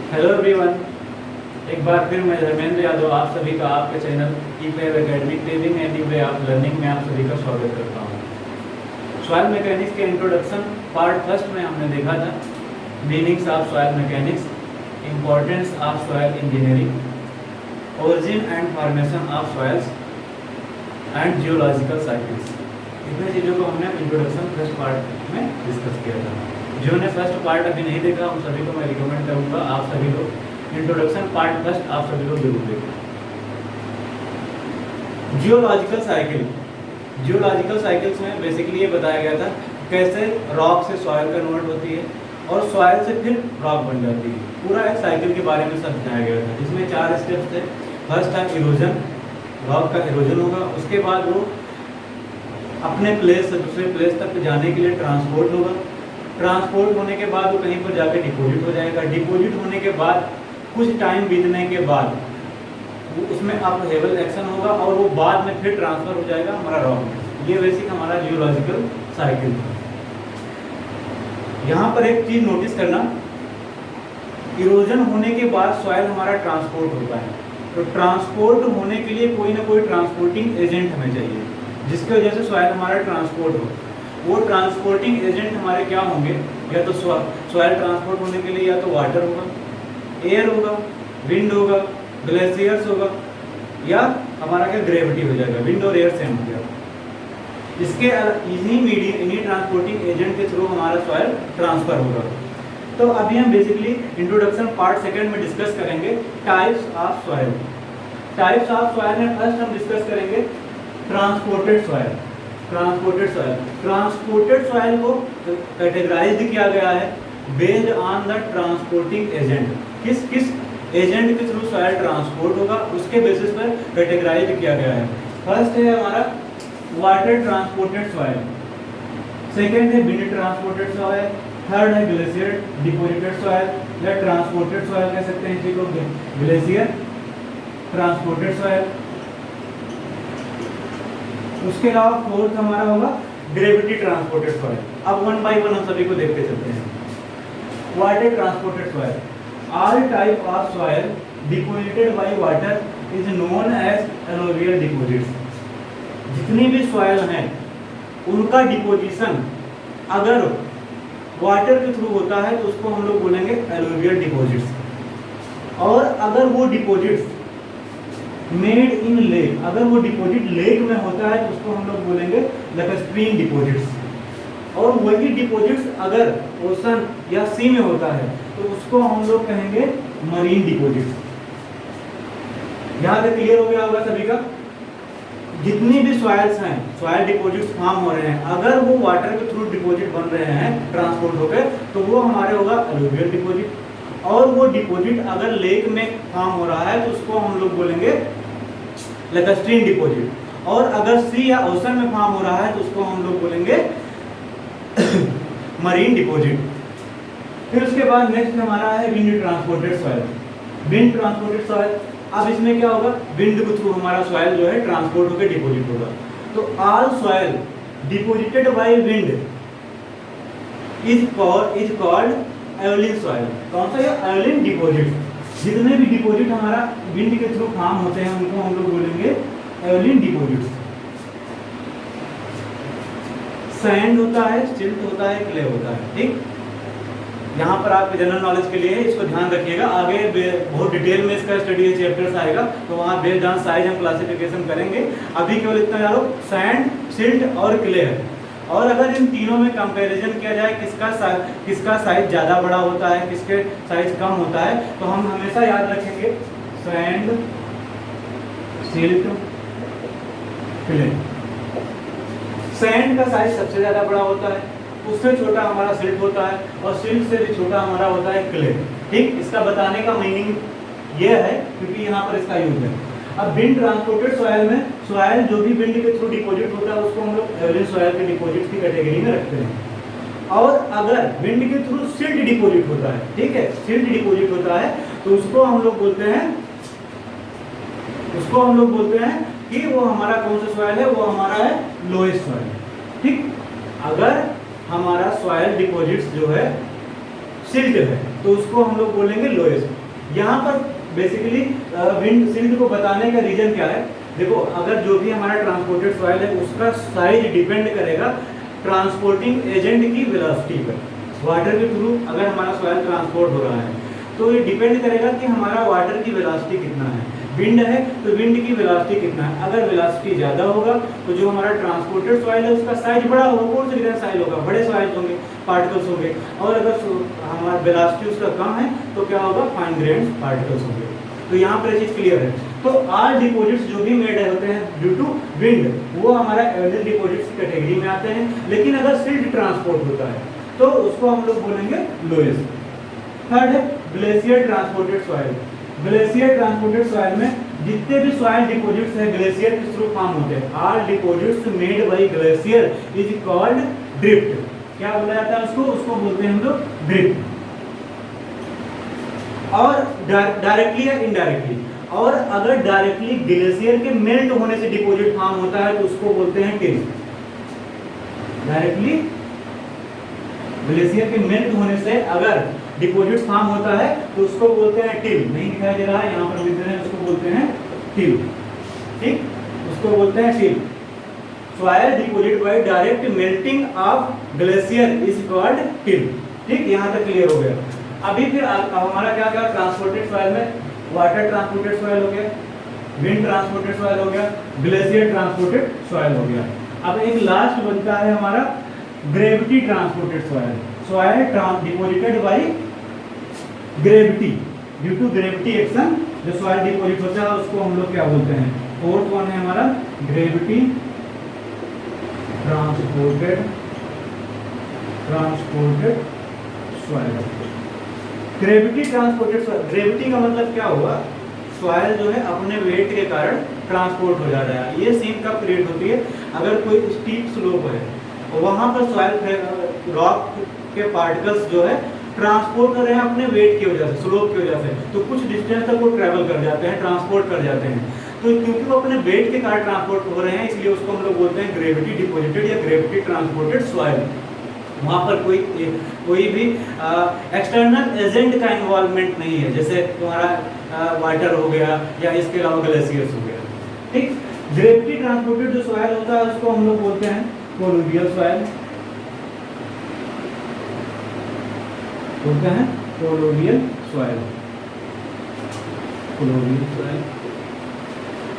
Hello everyone, एक बार फिर मैं धर्मेंद्र यादव आप सभी का आपके channel e player academic living and way of learning में आप सभी का स्वागत करता हूँ। सॉइल मैकेनिक्स के इंट्रोडक्शन पार्ट फर्स्ट में हमने देखा था meanings of soil mechanics, importance of soil engineering, origin and formation of soils and geological cycles. इतने चीज़ों को हमने इंट्रोडक्शन फर्स्ट पार्ट में डिस्कस किया था। जिन्होंने फर्स्ट पार्ट अभी नहीं देखा उन सभी को मैं रिकमेंड करूँगा आप सभी लोग इंट्रोडक्शन पार्ट फर्स्ट आप सभी लोग जरूर देखें। जियोलॉजिकल साइकिल, जियोलॉजिकल साइकिल्स में बेसिकली ये बताया गया था कैसे रॉक से सॉइल कन्वर्ट होती है और सॉइल से फिर रॉक बन जाती है। पूरा एक साइकिल के बारे में समझाया गया था जिसमें 4 स्टेप्स थे। फर्स्ट था इरोजन, रॉक का इरोजन होगा, उसके बाद वो अपने प्लेस से दूसरे प्लेस तक जाने के लिए ट्रांसपोर्ट होगा, ट्रांसपोर्ट होने के बाद वो कहीं पर जाकर डिपॉजिट हो जाएगा, डिपॉजिट होने के बाद कुछ टाइम बीतने के बाद उसमें अपहेवल एक्शन होगा और वो बाद में फिर ट्रांसफर हो जाएगा हमारा रॉक में। ये बेसिक हमारा जियोलॉजिकल साइकिल था। यहाँ पर एक चीज़ नोटिस करना, इरोजन होने के बाद सॉइल हमारा ट्रांसपोर्ट होता है, तो ट्रांसपोर्ट होने के लिए कोई ना कोई ट्रांसपोर्टिंग एजेंट हमें चाहिए जिसकी वजह से सॉइल हमारा ट्रांसपोर्ट हो। वो ट्रांसपोर्टिंग एजेंट हमारे क्या होंगे, या तो सॉइल ट्रांसपोर्ट होने के लिए या तो वाटर होगा, एयर होगा, विंड होगा, ग्लेशियर्स होगा, या हमारा क्या ग्रेविटी हो जाएगा, विंड और एयर सेम हो गया। इसके इन्हीं ट्रांसपोर्टिंग एजेंट के थ्रू हमारा सॉइल ट्रांसफर होगा। तो अभी हम बेसिकली इंट्रोडक्शन पार्ट सेकेंड में डिस्कस करेंगे types of soil. Types of soil में फर्स्ट हम डिस्कस करेंगे transported soil. Transported soil, transported soil को कैटेगराइज किया गया है based on the transporting agent. किस किस एजेंट के थ्रू सॉइल ट्रांसपोर्ट होगा उसके बेसिस पर कैटेगराइज किया गया है। फर्स्ट है हमारा वाटर ट्रांसपोर्टेड सॉइल, सेकेंड है विंड ट्रांसपोर्टेड सॉइल, थर्ड है ग्लेशियर डिपोजिटेड सॉइल या ट्रांसपोर्टेड सॉइल कह सकते हैं इसी को, ग्लेशियर ट्रांसपोर्टेड सॉइल। उसके अलावा फोर्थ हमारा होगा ग्रेविटी ट्रांसपोर्टेड सॉइल। अब वन बाय वन हम सभी को देखते चलते हैं। Water transported soil, all type of soil deposited by water is known as alluvial deposits. जितनी भी सॉइल हैं उनका डिपोजिशन अगर वाटर के थ्रू होता है तो उसको हम लोग बोलेंगे एलोवियल डिपोजिट्स। और अगर वो डिपोजिट्स मेड इन लेक, अगर वो डिपॉजिट लेक में होता है तो उसको हम लोग बोलेंगे लैक्स्ट्रीन डिपॉजिट्स। और वही डिपॉजिट्स अगर ओशन या सी में होता है तो उसको हम लोग कहेंगे मरीन डिपॉजिट्स। यहाँ तक क्लियर हो गया होगा सभी का। जितनी भी सॉइल्स हैं, सॉइल डिपॉजिट्स फॉर्म हो रहे हैं, अगर वो वाटर के थ्रू डिपॉजिट बन रहे हैं ट्रांसपोर्ट होकर तो वो हमारे होगा एलोवियल डिपॉजिट। और वो डिपॉजिट अगर लेक में फॉर्म हो रहा है तो उसको हम लोग बोलेंगे लैक्स्ट्रीन डिपॉजिट। और अगर सी या ओशन में फॉर्म हो रहा है तो उसको हम लोग बोलेंगे मरीन डिपॉजिट। फिर उसके बाद नेक्स्ट हमारा है wind transported soil. Wind transported soil, अब इसमें क्या होगा, विंड के थ्रू हमारा सॉइल जो है ट्रांसपोर्ट होकर डिपॉजिट होगा। तो all soil deposited by wind is called Evelyn soil. कौन सा, ये एवलिन डिपॉजिट। जितने भी डिपॉजिट हमारा विंड के थ्रू फॉर्म होते हैं उनको हम लोग बोलेंगे एवलिन डिपॉजिट्स। सैंड होता है, सिल्ट होता है, क्ले होता है। ठीक, यहाँ पर आपके जनरल नॉलेज के लिए इसको ध्यान रखिएगा। आगे बहुत डिटेल में इसका स्टडी चैप्टर्स आएगा तो वहाँ बेस्ड ऑन साइज हम क्लासिफिकेशन करेंगे। अभी केवल इतना जानो सैंड, सिल्ट और क्ले है। और अगर इन तीनों में कंपैरिजन किया जाए किसका साइज ज़्यादा बड़ा होता है, किसके साइज कम होता है, तो हम हमेशा याद रखेंगे सैंड, सिल्ट, क्ले। सैंड का साइज सबसे ज़्यादा बड़ा होता है, उससे छोटा हमारा सिल्ट होता है और सिल्ट से भी छोटा हमारा होता है क्ले। ठीक, इसका बताने का मीनिंग ये है क्योंकि यहाँ पर इसका यूज है। अब विंड ट्रांसपोर्टेड सॉइल में सॉइल जो भी विंड के थ्रू डिपॉजिट होता है उसको हम लोग एवरेज सॉइल के डिपॉजिट की कैटेगरी में रखते हैं। और अगर विंड के थ्रू सिल्ट डिपॉजिट होता है, ठीक है, सिल्ट डिपॉजिट होता है तो उसको हम लोग बोलते हैं कि वो हमारा कौन सा सॉइल है, वो हमारा है लोएस्ट सॉइल। ठीक, अगर हमारा सॉइल डिपॉजिट्स जो है सिल्ट है तो उसको हम लोग बोलेंगे लोएस्ट। यहाँ पर बेसिकली विंड शील्ड को बताने का रीजन क्या है? देखो, अगर जो भी हमारा ट्रांसपोर्टेड सॉइल है उसका साइज डिपेंड करेगा ट्रांसपोर्टिंग एजेंट की वेलोसिटी पर। वाटर के थ्रू अगर हमारा सॉइल ट्रांसपोर्ट हो रहा है तो ये डिपेंड करेगा कि हमारा वाटर की वेलोसिटी कितना है। विंड है तो विंड की वेलोसिटी कितना है। अगर वेलोसिटी ज़्यादा होगा तो जो हमारा ट्रांसपोर्टेड सॉइल है उसका साइज बड़ा होगा। कौन सा ग्रेन साइज होगा? बड़े सॉइल होंगे, पार्टिकल्स होंगे। और अगर हमारा वेलोसिटी उसका कम है तो क्या होगा? फाइन ग्रेन पार्टिकल्स होंगे। तो यहाँ पर ये चीज़ क्लियर है। तो आल डिपॉजिट्स जो भी मेड होते हैं ड्यू टू विंड, वो हमारा एवरेज डिपॉजिट्स की कैटेगरी में आते हैं। लेकिन अगर सिल्ट ट्रांसपोर्ट होता है तो उसको हम लोग बोलेंगे लोएस्ट। थर्ड है glacier transported soil. Glacier transported soil में जितने भी सॉइल डिपॉजिट्स हैं ग्लेशियर के थ्रू फॉर्म होते हैं। All deposits made by glacier is called drift. क्या बोला जाता है उसको? उसको बोलते हैं हम लोग ड्रिफ्ट। और डायरेक्टली या इनडायरेक्टली, और अगर डायरेक्टली ग्लेशियर के मेल्ट होने से डिपॉजिट फॉर्म होता है तो उसको बोलते हैं टिल। डायरेक्टली ग्लेशियर के मेल्ट होने से अगर डिपॉजिट फॉर्म होता है तो उसको बोलते हैं टिल। नहीं दिखाई दे रहा है यहाँ पर मिल रहे हैं, उसको बोलते हैं टिल। ठीक, उसको बोलते हैं till. Soil deposit by direct melting of glacier is called till. ठीक, यहाँ तक क्लियर हो गया। अभी फिर हमारा क्या क्या ट्रांसपोर्टेड सॉइल में वाटर ट्रांसपोर्टेड सॉइल हो गया, विंड ट्रांसपोर्टेड सॉइल हो गया, ग्लेशियर ट्रांसपोर्टेड सॉइल हो गया। अब एक लास्ट बनता है हमारा gravity transported soil. Soil deposited by gravity, due to gravity action जो सॉइल डिपॉजिट होता है उसको हम लोग क्या बोलते हैं? फोर्थ वन है हमारा gravity transported soil. Gravity transported soil, gravity का मतलब क्या हुआ? सॉइल जो है अपने वेट के कारण ट्रांसपोर्ट हो जा रहा है। ये सीन कब क्रिएट होती है? अगर कोई स्टीप स्लोप है वहां पर सॉइल रॉक के पार्टिकल्स जो है ट्रांसपोर्ट कर रहे हैं अपने वेट की वजह से, स्लोप की वजह से, तो कुछ डिस्टेंस तक वो ट्रेवल कर जाते हैं, ट्रांसपोर्ट कर जाते हैं। तो क्योंकि वो अपने वेट के कारण ट्रांसपोर्ट हो रहे हैं इसलिए उसको हम लोग बोलते हैं ग्रेविटी डिपॉजिटेड या ग्रेविटी ट्रांसपोर्टेड सॉइल। वहाँ पर कोई भी एक्सटर्नल एजेंट का इन्वॉल्वमेंट नहीं है, जैसे तुम्हारा वाटर हो गया या इसके अलावा ग्लेशियर्स हो गया। ठीक, ग्रेविटी ट्रांसपोर्टेड जो सॉइल होता है उसको हम लोग बोलते हैं कोलुवियल सॉइल। बोलते हैं कोलुवियल सॉइल।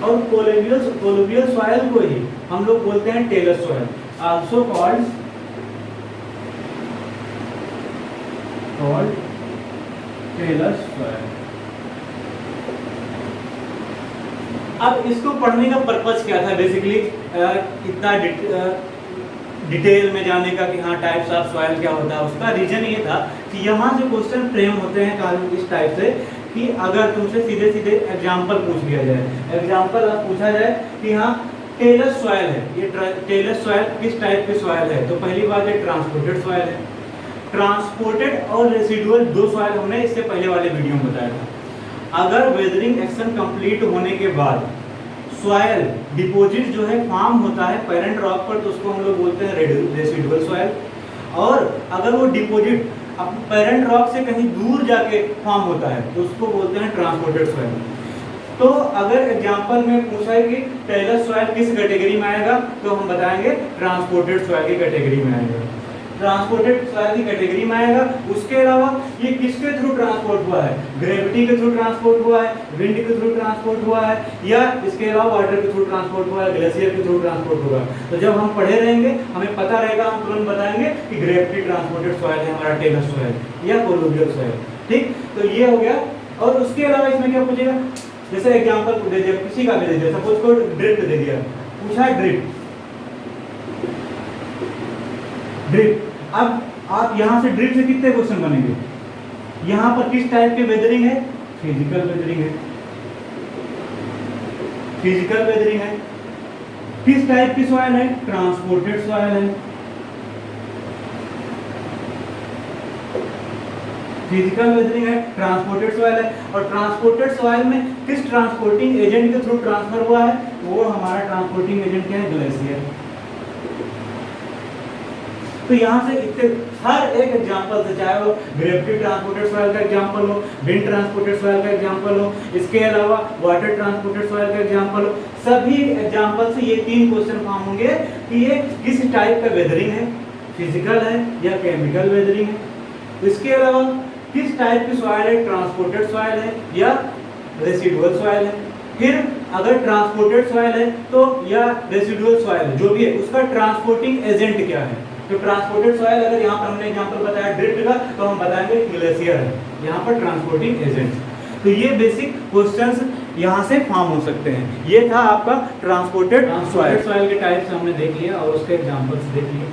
और कोलुवियल सॉइल को ही हम लोग बोलते हैं talus soil, also called talus soil. अब इसको पढ़ने का पर्पस क्या था? बेसिकली इतना डिटेल में जाने का कि हाँ टाइप्स ऑफ सॉइल क्या होता है, उसका रीजन ये था कि यहाँ से क्वेश्चन फ्रेम होते हैं इस टाइप से कि अगर तुमसे सीधे सीधे एग्जाम्पल पूछ लिया जाए, एग्जाम्पल पूछा जाए कि हाँ टेलस सॉइल है, ये टेलस सॉइल किस टाइप की सॉइल है? तो पहली बात है ट्रांसपोर्टेड सॉइल है। ट्रांसपोर्टेड और रेसिडुअल दो सॉइल हमने इससे पहले वाले वीडियो में बताया था। अगर वेदरिंग एक्शन कंप्लीट होने के बाद सॉइल डिपॉजिट जो है फॉर्म होता है पेरेंट रॉक पर तो उसको हम लोग बोलते हैं रेसिडुअल सॉइल। और अगर वो डिपॉजिट अब पेरेंट रॉक से कहीं दूर जाके फॉर्म होता है तो उसको बोलते हैं ट्रांसपोर्टेड सॉइल। तो अगर एग्जांपल में पूछा है कि टेलस सॉइल किस कैटेगरी में आएगा तो हम बताएंगे ट्रांसपोर्टेड सॉइल की कैटेगरी में आएगा, ट्रांसपोर्टेड सॉइल की कैटेगरी में आएगा। उसके अलावा ये किसके थ्रू ट्रांसपोर्ट हुआ है? ग्रेविटी के थ्रू ट्रांसपोर्ट हुआ है, विंड के थ्रू ट्रांसपोर्ट हुआ है, या इसके अलावा वाटर के थ्रू ट्रांसपोर्ट हुआ है, ग्लेशियर के थ्रू ट्रांसपोर्ट होगा। तो जब हम पढ़े रहेंगे हमें पता रहेगा, हम तुरंत बताएंगे कि ग्रेविटी ट्रांसपोर्टेड सॉइल है हमारा टेलस सॉइल या कोलुवियल सॉइल। ठीक, तो ये हो गया। और उसके अलावा इसमें क्या पूछेगा? जैसे एग्जाम्पल दे दिया, किसी का भी दे दिया, सपोज को ड्रिफ्ट दे दिया, पूछा ड्रिफ्ट। अब आप यहाँ से ड्रिफ्ट से कितने क्वेश्चन बनेंगे? यहाँ पर किस टाइप के वेदरिंग है? फिजिकल वेदरिंग है, फिजिकल वेदरिंग है। किस टाइप की सॉइल है? ट्रांसपोर्टेड सॉइल है। फिजिकल वेदरिंग है, ट्रांसपोर्टेड सॉइल है। और ट्रांसपोर्टेड सॉइल में किस ट्रांसपोर्टिंग एजेंट के थ्रू ट्रांसफर हुआ है? वो हमारा ट्रांसपोर्टिंग एजेंट क्या है? ग्लेशियर। तो यहाँ से इतने हर एक एग्जाम्पल से, चाहे वो ग्रेविटी ट्रांसपोर्टेड सॉइल का एग्जाम्पल हो, विंड ट्रांसपोर्टेड सॉइल का एग्जाम्पल हो, इसके अलावा वाटर ट्रांसपोर्टेड सॉइल का एग्जाम्पल हो, सभी एग्जाम्पल से ये 3 क्वेश्चन फॉर्म होंगे कि ये किस टाइप का वेदरिंग है, फिजिकल है या केमिकल वेदरिंग है। इसके अलावा किस टाइप की सॉइल है, ट्रांसपोर्टेड सॉइल है या रेसिडुअल सॉइल है। फिर अगर ट्रांसपोर्टेड सॉइल है तो या रेसिडुअल सॉइल है, जो भी है उसका ट्रांसपोर्टिंग एजेंट क्या है। तो ट्रांसपोर्टेड सॉइल अगर यहाँ पर हमने एग्जांपल बताया ड्रिफ्ट का, तो हम बताएंगे ग्लेशियर है यहाँ पर ट्रांसपोर्टिंग एजेंट। तो ये बेसिक क्वेश्चंस यहाँ से फॉर्म हो सकते हैं। ये था आपका ट्रांसपोर्टेड सॉइल के टाइप्स हमने देख लिया और उसके एग्जांपल्स देख लिए।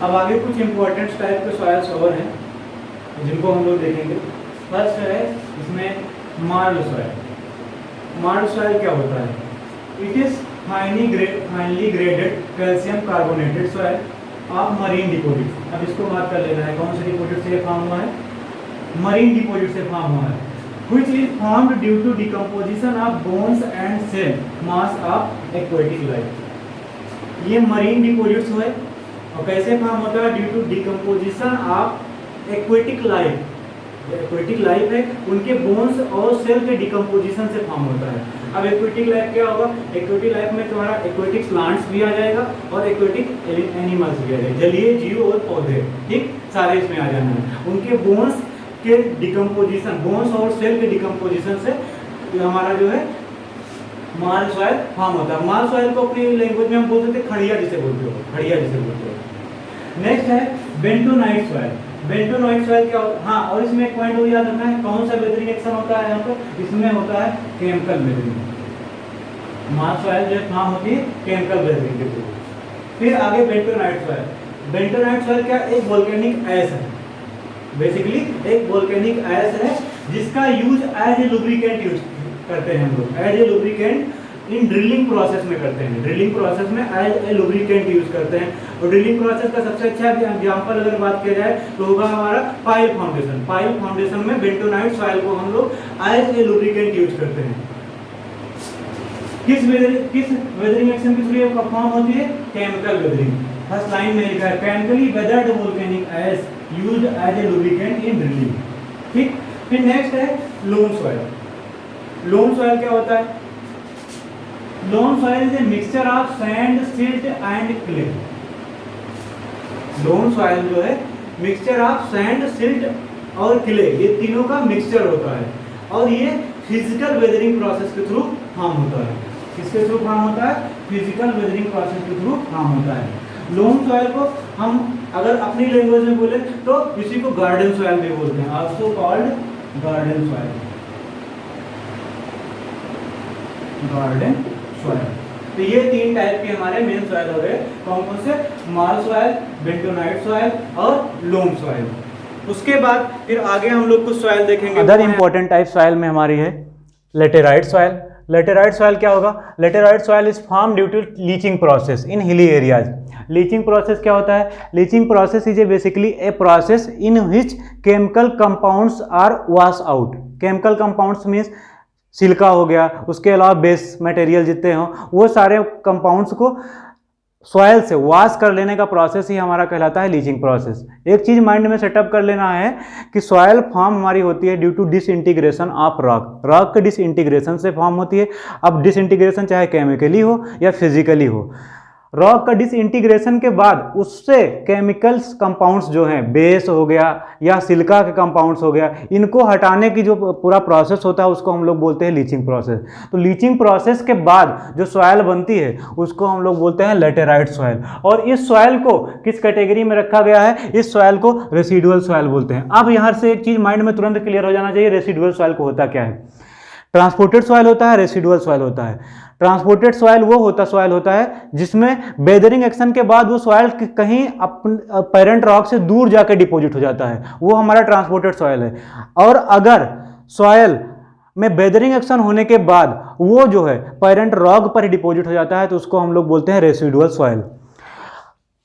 अब आगे कुछ इंपॉर्टेंट टाइप के सॉइल्स और हैं जिनको हम लोग देखेंगे। फर्स्ट है इसमें मार्ल सॉइल। मार्ल सॉइल क्या होता है? It is finally graded calcium carbonated soil of marine deposit. अब इसको मार्क कर लेना है, कौन से डिपोजिट से फॉर्म हुआ है? मरीन डिपोजिट से फॉर्म हुआ है। Which is formed due to decomposition of bones and cell mass of aquatic life। ये मरीन डिपोजिट्स हुए और कैसे फॉर्म होता है? Due to decomposition of aquatic life. Aquatic life है उनके बोन्स और सेल के डिकम्पोजिशन से फॉर्म होता है। अब एक्वेटिक लाइफ क्या होगा? एक्वेटिक लाइफ में तुम्हारा एक्वेटिक प्लांट्स भी आ जाएगा और एक्वेटिक एनिमल्स भी आ जाएगा, जलीय जीव और पौधे, ठीक, सारे इसमें आ जाना है। उनके बोन्स के डिकम्पोजिशन, बोन्स और सेल के डिकम्पोजिशन से हमारा जो है मार्ल सॉइल फॉर्म होता है। मार्ल सॉइल को अपनी लैंग्वेज में हम बोल सकते हैं खड़िया जिसे बोलते हो, खड़िया जिसे बोलते हो। नेक्स्ट है बेंटोनाइट सॉइल। बेंटोनाइट सॉइल क्या होता है? हाँ, और इसमें एक पॉइंट और याद रखना है, कौन सा वेदरिंग एक्शन होता है यहाँ पर? इसमें होता है केमिकल वेदरिंग। मार्ल सॉइल जो फॉर्म होती है केमिकल वेदरिंग के थ्रू। फिर आगे बेंटोनाइट सॉइल। बेंटोनाइट सॉइल क्या? एक वोल्केनिक ऐश है, बेसिकली एक वोल्केनिक ऐश है जिसका use as a lubricant use करते हैं हम लोग, as a lubricant in drilling process में करते हैं। ड्रिलिंग प्रोसेस में एज ए लुब्रिकेंट यूज करते हैं। और ड्रिलिंग प्रोसेस का सबसे अच्छा एग्जांपल अगर बात किया जाए तो होगा हमारा पाइल फाउंडेशन। पाइल फाउंडेशन में बेंटोनाइट सॉइल को हम लोग एज ए लुब्रिकेंट यूज करते हैं। किस वेदरिंग एक्शन के थ्रू फॉर्म होती है? Chemical weathering. फर्स्ट लाइन में लिखा है chemically weathered volcanic ash used as a lubricant in drilling, ठीक। फिर नेक्स्ट है लोम सॉइल। लोम सॉइल क्या होता है? Loam soil is a mixture of sand, silt and clay. Loam soil जो है मिक्सचर ऑफ सैंड, सिल्ट और क्ले, ये तीनों का मिक्सचर होता है और ये फिजिकल वेदरिंग प्रोसेस के थ्रू फॉर्म होता है। किसके थ्रू फॉर्म होता है? फिजिकल वेदरिंग प्रोसेस के थ्रू फॉर्म होता है। लोम सॉइल को हम अगर अपनी लैंग्वेज में बोले तो इसी को गार्डन सॉइल भी बोलते हैं, also called garden soil. Garden soil. तो ये 3 टाइप के हमारे मेन सॉइल हो गए, कौन कौन से? मार्ल सॉइल, बेंटोनाइट सॉइल और लोम सॉइल। उसके बाद फिर आगे हम लोग कुछ सॉइल देखेंगे। अदर इंपॉर्टेंट टाइप सॉइल में हमारी है लेटेराइट सॉइल। लेटेराइट सॉइल क्या होगा? Laterite soil is form due to leaching process in hilly areas. Leaching process क्या होता है? Leaching process is a basically a process in which chemical compounds are wash out. Chemical compounds means silica हो गया, उसके अलावा base material जितने हों वो सारे कंपाउंड्स को सॉइल से वॉश कर लेने का प्रोसेस ही हमारा कहलाता है लीचिंग प्रोसेस। एक चीज़ माइंड में सेटअप कर लेना है कि सॉइल फॉर्म हमारी होती है due to disintegration of rock. Rock के डिसइंटीग्रेशन से फॉर्म होती है। अब डिसइंटीग्रेशन चाहे केमिकली हो या फिजिकली हो, रॉक का डिसइंटीग्रेशन के बाद उससे केमिकल्स कंपाउंड्स जो हैं, बेस हो गया या सिलिका के कंपाउंड्स हो गया, इनको हटाने की जो पूरा प्रोसेस होता है उसको हम लोग बोलते हैं लीचिंग प्रोसेस। तो लीचिंग प्रोसेस के बाद जो सॉइल बनती है उसको हम लोग बोलते हैं लेटेराइट सॉइल। और इस सॉइल को किस कैटेगरी में रखा गया है? इस सॉइल को रेसिडुअल सॉइल बोलते हैं। अब यहाँ से एक चीज़ माइंड में तुरंत क्लियर हो जाना चाहिए, रेसिडुअल सॉइल को होता क्या है? ट्रांसपोर्टेड सॉइल होता है, रेसिडुअल सॉइल होता है। ट्रांसपोर्टेड सॉइल वो सॉइल होता है जिसमें वेदरिंग एक्शन के बाद वो सॉइल कहीं पेरेंट रॉक से दूर जाकर डिपॉजिट हो जाता है, वो हमारा ट्रांसपोर्टेड सॉइल है। और अगर सॉइल में वेदरिंग एक्शन होने के बाद वो जो है पेरेंट रॉक पर डिपॉजिट हो जाता है तो उसको हम लोग बोलते हैं रेसिडुअल सॉइल।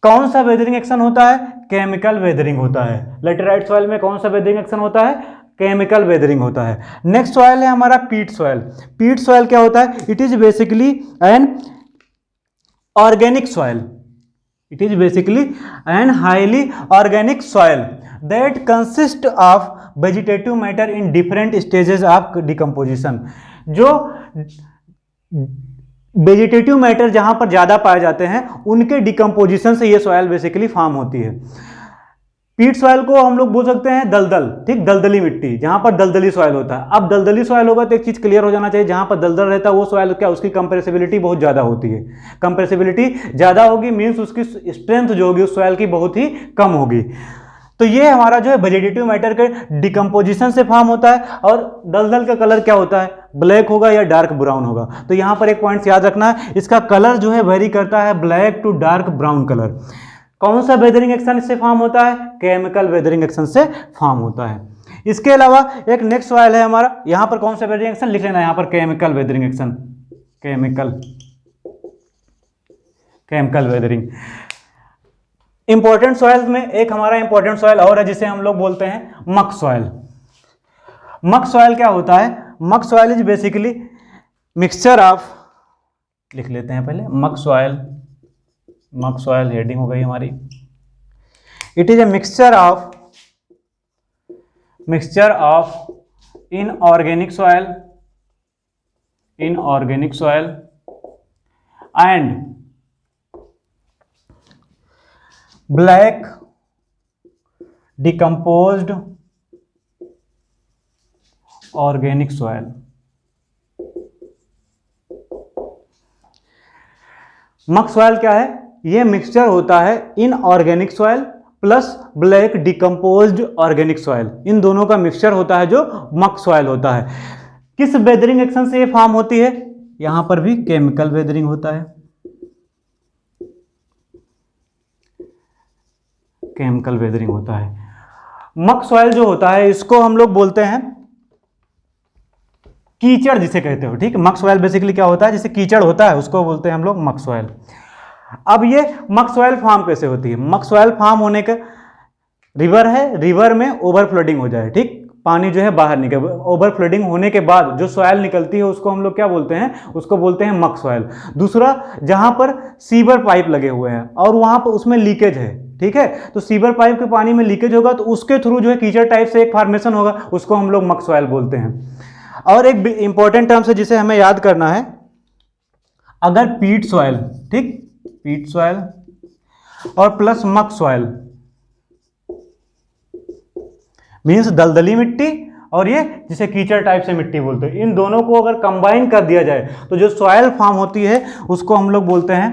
कौन सा वेदरिंग एक्शन होता है? केमिकल वेदरिंग होता है। लेटेराइट सॉइल में कौन सा वेदरिंग एक्शन होता है? केमिकल वेदरिंग होता है। नेक्स्ट सॉइल है हमारा पीट सॉइल। पीट सॉइल क्या होता है? It is basically an organic soil. It is basically an highly organic soil that consists of vegetative matter in different stages of decomposition. जो वेजिटेटिव मैटर जहां पर ज्यादा पाए जाते हैं उनके डिकम्पोजिशन से ये सॉयल बेसिकली फॉर्म होती है। पीट सॉयल को हम लोग बोल सकते हैं दलदल, ठीक, दलदली मिट्टी, जहां पर दलदली सॉयल होता है। अब दलदली सॉयल होगा तो एक चीज क्लियर हो जाना चाहिए, जहां पर दलदल रहता है वो सॉयल क्या, उसकी कंप्रेसिबिलिटी बहुत ज्यादा होती है। कंप्रेसिबिलिटी ज्यादा होगी मीन्स उसकी स्ट्रेंथ जो होगी उस सॉयल की बहुत ही कम होगी। तो ये हमारा जो है वेजिटेटिव मैटर के डिकम्पोजिशन से फॉर्म होता है। और दलदल का कलर क्या होता है, ब्लैक होगा या डार्क ब्राउन होगा। तो यहाँ पर एक पॉइंट याद रखना है, इसका कलर जो है वेरी करता है black to dark brown colour. कौन सा वेदरिंग एक्शन इससे फॉर्म होता है, केमिकल वेदरिंग एक्शन से फॉर्म होता है। इसके अलावा एक नेक्स्ट सॉइल है हमारा, यहाँ पर कौन सा वेदरिंग एक्शन लिख लेना है, यहाँ पर chemical weathering action, chemical weathering. Important soils में एक हमारा इंपॉर्टेंट सॉइल और है जिसे हम लोग बोलते हैं मक सॉइल। मक सॉइल क्या होता है, मक soil is basically mixture of, लिख लेते हैं पहले मक सॉइल, मक सॉइल हेडिंग हो गई हमारी। It is a mixture of inorganic soil and black decomposed organic soil। Muck soil क्या है, यह मिक्सचर होता है inorganic soil plus black decomposed organic soil, इन दोनों का मिक्सचर होता है जो मक सॉइल होता है। किस वेदरिंग एक्शन से ये फॉर्म होती है, यहां पर भी केमिकल वेदरिंग होता है, केमिकल वेदरिंग होता है। मक सॉइल जो होता है इसको हम लोग बोलते हैं कीचड़ जिसे कहते हो, ठीक। मक सॉइल बेसिकली क्या होता है, जिसे कीचड़ होता है उसको बोलते हैं हम लोग मक सॉइल। अब ये मक सॉइल फॉर्म कैसे होती है, मक सॉइल फॉर्म होने का रिवर है, रिवर में ओवरफ्लडिंग हो जाए, ठीक, पानी जो है बाहर निकल, ओवरफ्लडिंग होने के बाद जो सॉइल निकलती है उसको हम लोग क्या बोलते हैं, उसको बोलते हैं मक सॉइल। दूसरा, जहां पर सीवर पाइप लगे हुए हैं और वहां पर उसमें लीकेज है, ठीक है, तो सीवर पाइप के पानी में लीकेज होगा तो उसके थ्रू जो है कीचड़ टाइप से एक फॉर्मेशन होगा, उसको हम लोग मक सॉइल बोलते हैं। और एक इंपॉर्टेंट टर्म है जिसे हमें याद करना है, अगर पीट सॉइल, ठीक, पीट सॉइल और प्लस मक सॉइल मीन्स दलदली मिट्टी और ये जिसे कीचड़ टाइप से मिट्टी बोलते हैं, इन दोनों को अगर कंबाइन कर दिया जाए तो जो सॉइल फॉर्म होती है उसको हम लोग बोलते हैं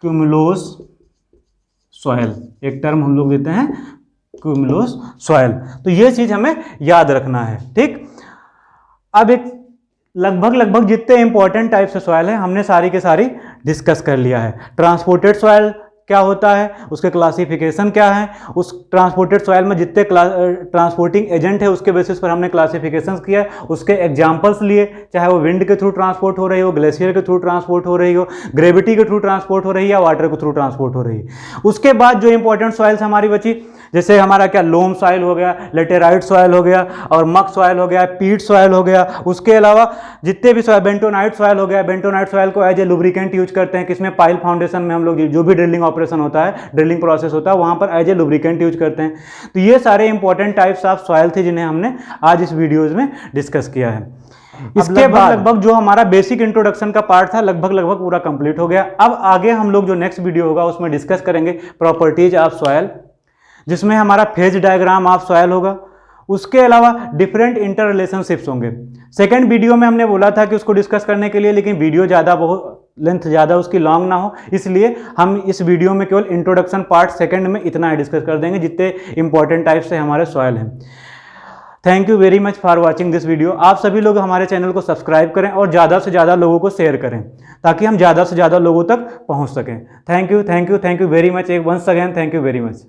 क्यूमुलोस सॉइल। एक टर्म हम लोग देते हैं क्यूमुलोस सॉइल। तो ये चीज हमें याद रखना है, ठीक। अब एक लगभग जितने इंपॉर्टेंट टाइप से सॉइल है हमने सारी के सारी डिस्कस कर लिया है। ट्रांसपोर्टेड सॉइल क्या होता है, उसके क्लासिफिकेशन क्या है, उस ट्रांसपोर्टेड सॉइल में जितने ट्रांसपोर्टिंग एजेंट है उसके बेसिस पर हमने क्लासिफिकेशन किया, उसके एग्जांपल्स लिए, चाहे वो विंड के थ्रू ट्रांसपोर्ट हो रही हो, ग्लेशियर के थ्रू ट्रांसपोर्ट हो रही हो, ग्रेविटी के थ्रू ट्रांसपोर्ट हो रही है या वाटर के थ्रू ट्रांसपोर्ट हो रही है। उसके बाद जो इंपॉर्टेंट सॉइल्स हमारी बची, जैसे हमारा क्या लोम सॉइल हो गया, लेटेराइट सॉइल हो गया और मक सॉइल हो गया, पीट सॉइल हो गया। उसके अलावा जितने भी सॉइल, बेंटोनाइट सॉइल हो गया, बेंटोनाइट सॉइल को एज ए लुब्रिकेंट यूज करते हैं, किसमें पाइल फाउंडेशन में हम लोग जो भी ड्रिलिंग ऑपरेशन होता है, ड्रिलिंग प्रोसेस होता है, वहां पर एज ए लुब्रिकेंट यूज करते हैं। तो ये सारे इंपॉर्टेंट टाइप्स ऑफ सॉइल थे जिन्हें हमने आज इस वीडियोज में डिस्कस किया है। इसके बाद लगभग जो हमारा बेसिक इंट्रोडक्शन का पार्ट था लगभग पूरा कंप्लीट हो गया। अब आगे हम लोग जो नेक्स्ट वीडियो होगा उसमें डिस्कस करेंगे प्रॉपर्टीज ऑफ सॉइल, जिसमें हमारा फेज डायग्राम ऑफ सॉइल होगा। उसके अलावा डिफरेंट इंटर रिलेशनशिप्स होंगे। सेकंड वीडियो में हमने बोला था कि उसको डिस्कस करने के लिए, लेकिन वीडियो ज़्यादा, बहुत लेंथ ज़्यादा उसकी लॉन्ग ना हो, इसलिए हम इस वीडियो में केवल इंट्रोडक्शन पार्ट सेकंड में इतना डिस्कस कर देंगे जितने इंपॉर्टेंट टाइप से हमारे सॉइल हैं। Thank you very much for watching this video. आप सभी लोग हमारे चैनल को सब्सक्राइब करें और ज़्यादा से ज़्यादा लोगों को शेयर करें ताकि हम ज़्यादा से ज़्यादा लोगों तक पहुँच सकें। Thank you very much, once again thank you very much.